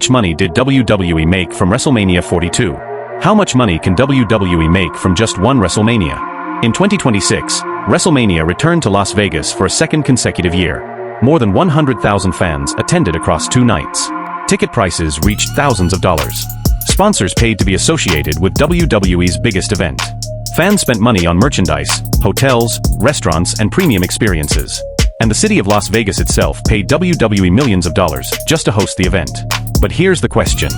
How much money did WWE make from WrestleMania 42? How much money can WWE make from just one WrestleMania? In 2026, WrestleMania returned to Las Vegas for a second consecutive year. More than 100,000 fans attended across 2 nights. Ticket prices reached thousands of dollars. Sponsors paid to be associated with WWE's biggest event. Fans spent money on merchandise, hotels, restaurants, and premium experiences. And the city of Las Vegas itself paid WWE millions of dollars just to host the event. But here's the question.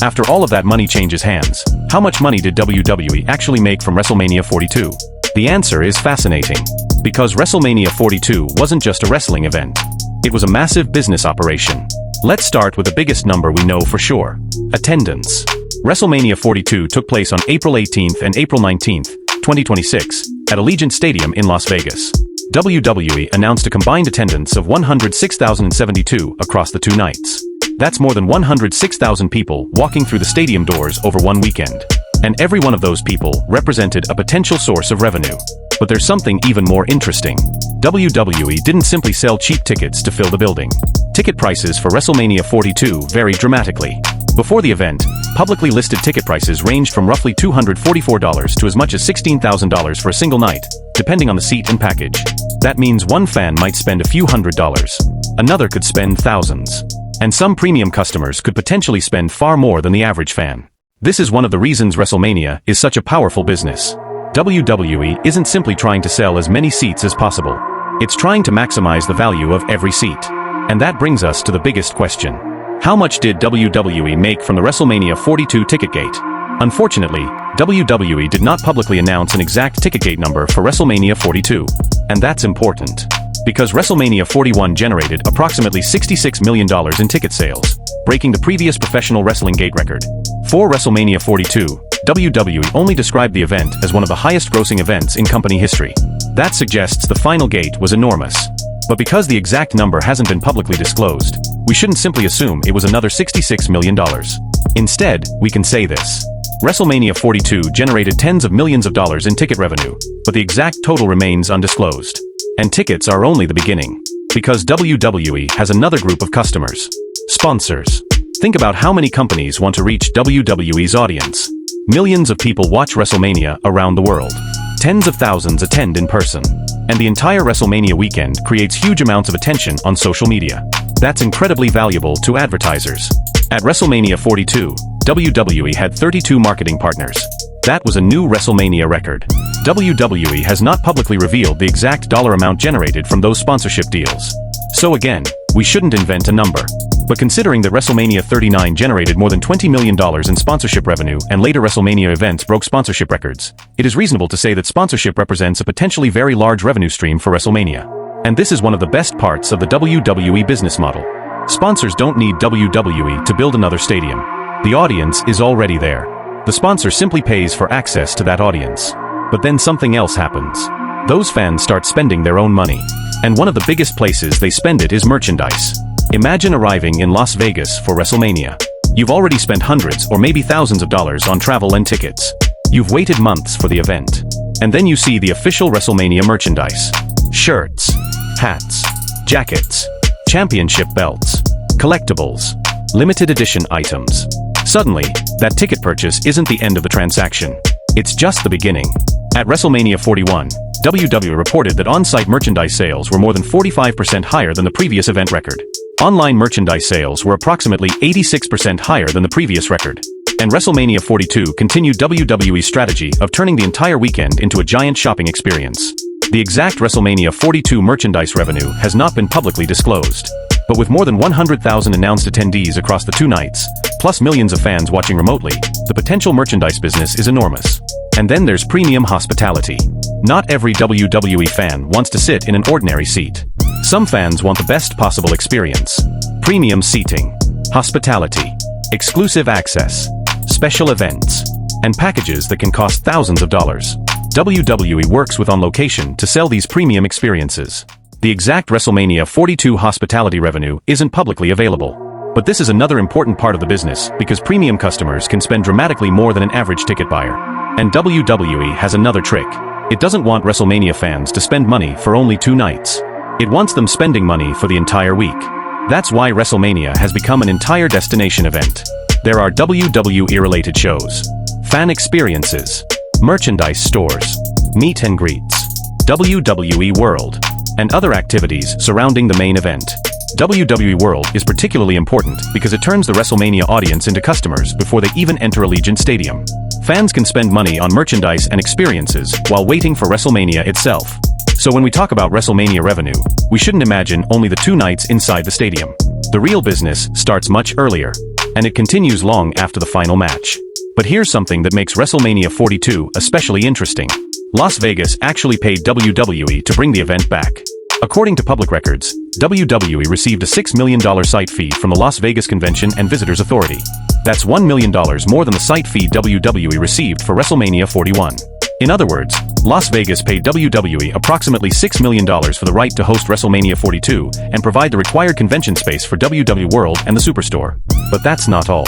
After all of that money changes hands, how much money did WWE actually make from WrestleMania 42? The answer is fascinating. Because WrestleMania 42 wasn't just a wrestling event. It was a massive business operation. Let's start with the biggest number we know for sure. Attendance. WrestleMania 42 took place on April 18th and April 19th, 2026, at Allegiant Stadium in Las Vegas. WWE announced a combined attendance of 106,072 across the 2 nights. That's more than 106,000 people walking through the stadium doors over one weekend. And every one of those people represented a potential source of revenue. But there's something even more interesting. WWE didn't simply sell cheap tickets to fill the building. Ticket prices for WrestleMania 42 varied dramatically. Before the event, publicly listed ticket prices ranged from roughly $244 to as much as $16,000 for a single night, depending on the seat and package. That means one fan might spend a few $100s. Another could spend thousands. And some premium customers could potentially spend far more than the average fan. This is one of the reasons WrestleMania is such a powerful business. WWE isn't simply trying to sell as many seats as possible. It's trying to maximize the value of every seat. And that brings us to the biggest question. How much did WWE make from the WrestleMania 42 ticket gate? Unfortunately, WWE did not publicly announce an exact ticket gate number for WrestleMania 42. And that's important. Because WrestleMania 41 generated approximately $66 million in ticket sales, breaking the previous professional wrestling gate record. For WrestleMania 42, WWE only described the event as one of the highest-grossing events in company history. That suggests the final gate was enormous. But because the exact number hasn't been publicly disclosed, we shouldn't simply assume it was another $66 million. Instead, we can say this. WrestleMania 42 generated tens of millions of dollars in ticket revenue, but the exact total remains undisclosed. And tickets are only the beginning. Because WWE has another group of customers. Sponsors. Think about how many companies want to reach WWE's audience. Millions of people watch WrestleMania around the world. Tens of thousands attend in person. And the entire WrestleMania weekend creates huge amounts of attention on social media. That's incredibly valuable to advertisers. At WrestleMania 42, WWE had 32 marketing partners. That was a new WrestleMania record. WWE has not publicly revealed the exact dollar amount generated from those sponsorship deals. So again, we shouldn't invent a number. But considering that WrestleMania 39 generated more than $20 million in sponsorship revenue and later WrestleMania events broke sponsorship records, it is reasonable to say that sponsorship represents a potentially very large revenue stream for WrestleMania. And this is one of the best parts of the WWE business model. Sponsors don't need WWE to build another stadium. The audience is already there. The sponsor simply pays for access to that audience. But then something else happens. Those fans start spending their own money. And one of the biggest places they spend it is merchandise. Imagine arriving in Las Vegas for WrestleMania. You've already spent hundreds or maybe thousands of dollars on travel and tickets. You've waited months for the event. And then you see the official WrestleMania merchandise. Shirts, hats, jackets, championship belts, collectibles, limited edition items. Suddenly, that ticket purchase isn't the end of the transaction. It's just the beginning. At WrestleMania 41, WWE reported that on-site merchandise sales were more than 45% higher than the previous event record. Online merchandise sales were approximately 86% higher than the previous record. And WrestleMania 42 continued WWE's strategy of turning the entire weekend into a giant shopping experience. The exact WrestleMania 42 merchandise revenue has not been publicly disclosed. But with more than 100,000 announced attendees across the 2 nights, plus millions of fans watching remotely, the potential merchandise business is enormous. And then there's premium hospitality. Not every WWE fan wants to sit in an ordinary seat. Some fans want the best possible experience. Premium seating, hospitality, exclusive access, special events, and packages that can cost thousands of dollars. WWE works with On Location to sell these premium experiences. The exact WrestleMania 42 hospitality revenue isn't publicly available. But this is another important part of the business because premium customers can spend dramatically more than an average ticket buyer. And WWE has another trick. It doesn't want WrestleMania fans to spend money for only 2 nights. It wants them spending money for the entire week. That's why WrestleMania has become an entire destination event. There are WWE-related shows, fan experiences, merchandise stores, meet and greets, WWE World, and other activities surrounding the main event. WWE World is particularly important because it turns the WrestleMania audience into customers before they even enter Allegiant Stadium. Fans can spend money on merchandise and experiences while waiting for WrestleMania itself. So when we talk about WrestleMania revenue, we shouldn't imagine only the 2 nights inside the stadium. The real business starts much earlier, and it continues long after the final match. But here's something that makes WrestleMania 42 especially interesting. Las Vegas actually paid WWE to bring the event back. According to public records, WWE received a $6 million site fee from the Las Vegas Convention and Visitors Authority. That's $1 million more than the site fee WWE received for WrestleMania 41. In other words, Las Vegas paid WWE approximately $6 million for the right to host WrestleMania 42 and provide the required convention space for WWE World and the Superstore. But that's not all.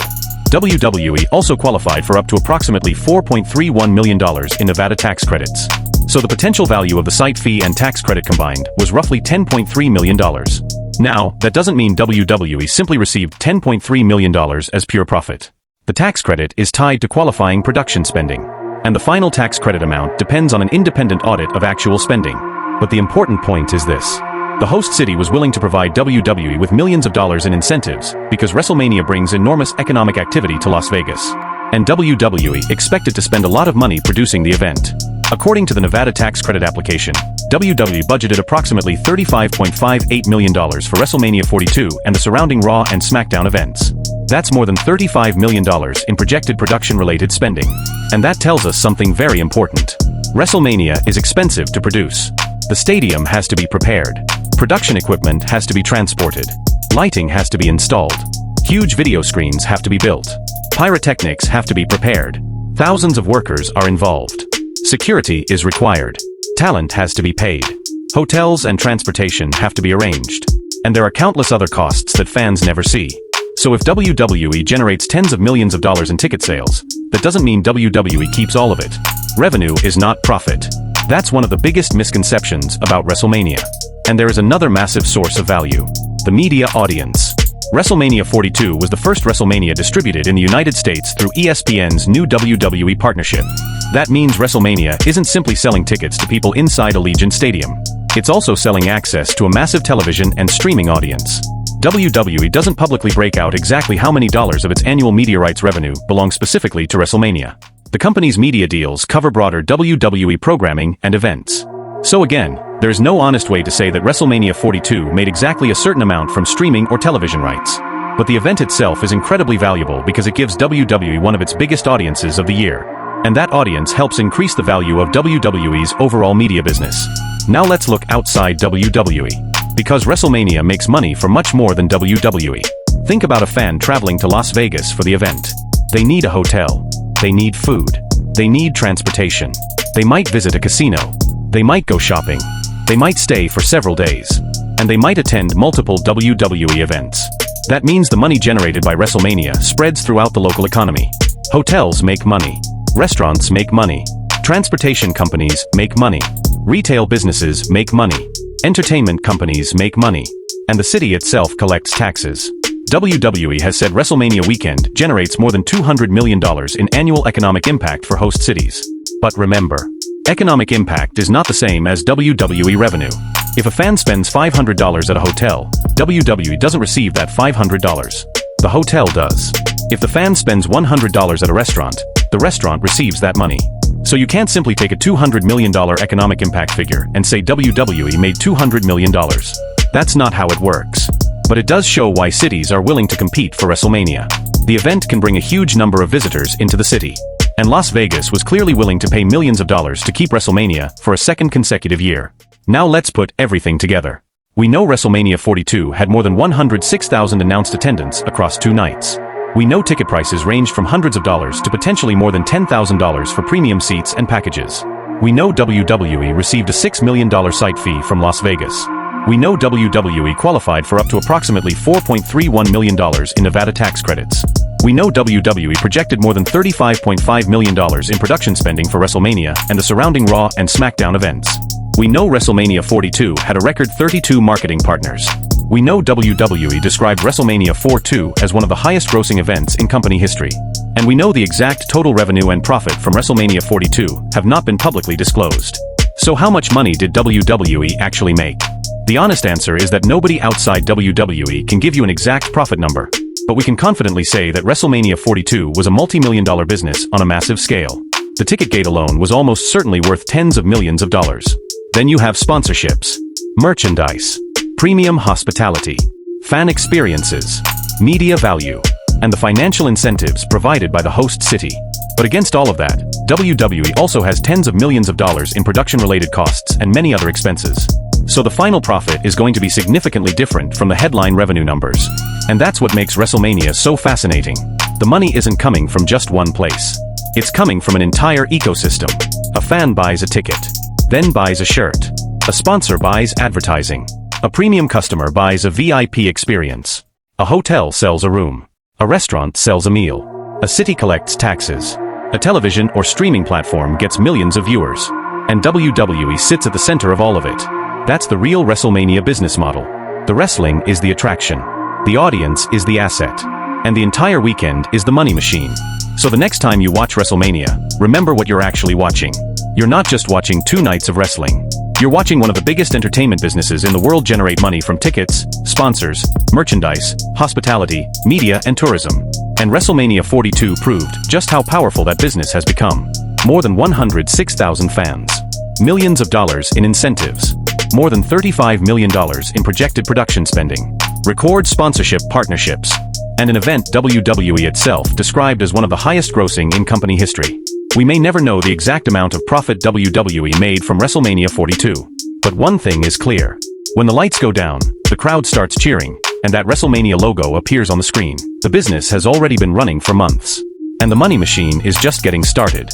WWE also qualified for up to approximately $4.31 million in Nevada tax credits. So the potential value of the site fee and tax credit combined was roughly $10.3 million. Now, that doesn't mean WWE simply received $10.3 million as pure profit. The tax credit is tied to qualifying production spending, and the final tax credit amount depends on an independent audit of actual spending. But the important point is this. The host city was willing to provide WWE with millions of dollars in incentives because WrestleMania brings enormous economic activity to Las Vegas. And WWE expected to spend a lot of money producing the event. According to the Nevada tax credit application, WWE budgeted approximately $35.58 million for WrestleMania 42 and the surrounding Raw and SmackDown events. That's more than $35 million in projected production-related spending. And that tells us something very important. WrestleMania is expensive to produce. The stadium has to be prepared. Production equipment has to be transported. Lighting has to be installed. Huge video screens have to be built. Pyrotechnics have to be prepared. Thousands of workers are involved. Security is required. Talent has to be paid. Hotels and transportation have to be arranged. And there are countless other costs that fans never see. So if WWE generates tens of millions of dollars in ticket sales, that doesn't mean WWE keeps all of it. Revenue is not profit. That's one of the biggest misconceptions about WrestleMania. And there is another massive source of value: the media audience. WrestleMania 42 was the first WrestleMania distributed in the United States through ESPN's new WWE partnership. That means WrestleMania isn't simply selling tickets to people inside Allegiant Stadium. It's also selling access to a massive television and streaming audience. WWE doesn't publicly break out exactly how many dollars of its annual media rights revenue belong specifically to WrestleMania. The company's media deals cover broader WWE programming and events. So again, there's no honest way to say that WrestleMania 42 made exactly a certain amount from streaming or television rights. But the event itself is incredibly valuable because it gives WWE one of its biggest audiences of the year. And that audience helps increase the value of WWE's overall media business. Now let's look outside WWE. Because WrestleMania makes money for much more than WWE. Think about a fan traveling to Las Vegas for the event. They need a hotel. They need food. They need transportation. They might visit a casino. They might go shopping. They might stay for several days. And they might attend multiple WWE events. That means the money generated by WrestleMania spreads throughout the local economy. Hotels make money. Restaurants make money. Transportation companies make money. Retail businesses make money. Entertainment companies make money. And the city itself collects taxes. WWE has said WrestleMania weekend generates more than $200 million in annual economic impact for host cities. But remember, economic impact is not the same as WWE revenue. If a fan spends $500 at a hotel, WWE doesn't receive that $500. The hotel does. If the fan spends $100 at a restaurant, the restaurant receives that money. So you can't simply take a $200 million economic impact figure and say WWE made $200 million. That's not how it works. But it does show why cities are willing to compete for WrestleMania. The event can bring a huge number of visitors into the city. And Las Vegas was clearly willing to pay millions of dollars to keep WrestleMania for a second consecutive year. Now let's put everything together. We know WrestleMania 42 had more than 106,000 announced attendance across 2 nights. We know ticket prices ranged from hundreds of dollars to potentially more than $10,000 for premium seats and packages. We know WWE received a $6 million site fee from Las Vegas. We know WWE qualified for up to approximately $4.31 million in Nevada tax credits. We know WWE projected more than $35.5 million in production spending for WrestleMania and the surrounding Raw and SmackDown events. We know WrestleMania 42 had a record 32 marketing partners. We know WWE described WrestleMania 42 as one of the highest-grossing events in company history. And we know the exact total revenue and profit from WrestleMania 42 have not been publicly disclosed. So how much money did WWE actually make? The honest answer is that nobody outside WWE can give you an exact profit number. But we can confidently say that WrestleMania 42 was a multi-million-dollar business on a massive scale. The ticket gate alone was almost certainly worth tens of millions of dollars. Then you have sponsorships, merchandise, premium hospitality, fan experiences, media value, and the financial incentives provided by the host city. But against all of that, WWE also has tens of millions of dollars in production-related costs and many other expenses. So the final profit is going to be significantly different from the headline revenue numbers. And that's what makes WrestleMania so fascinating. The money isn't coming from just one place. It's coming from an entire ecosystem. A fan buys a ticket, then buys a shirt. A sponsor buys advertising. A premium customer buys a VIP experience. A hotel sells a room. A restaurant sells a meal. A city collects taxes. A television or streaming platform gets millions of viewers. And WWE sits at the center of all of it. That's the real WrestleMania business model. The wrestling is the attraction. The audience is the asset. And the entire weekend is the money machine. So the next time you watch WrestleMania, remember what you're actually watching. You're not just watching 2 nights of wrestling. You're watching one of the biggest entertainment businesses in the world generate money from tickets, sponsors, merchandise, hospitality, media, and tourism. And WrestleMania 42 proved just how powerful that business has become. More than 106,000 fans. Millions of dollars in incentives. More than $35 million in projected production spending. Record sponsorship partnerships. And an event WWE itself described as one of the highest grossing in company history. We may never know the exact amount of profit WWE made from WrestleMania 42. But one thing is clear. When the lights go down, the crowd starts cheering, and that WrestleMania logo appears on the screen. The business has already been running for months. And the money machine is just getting started.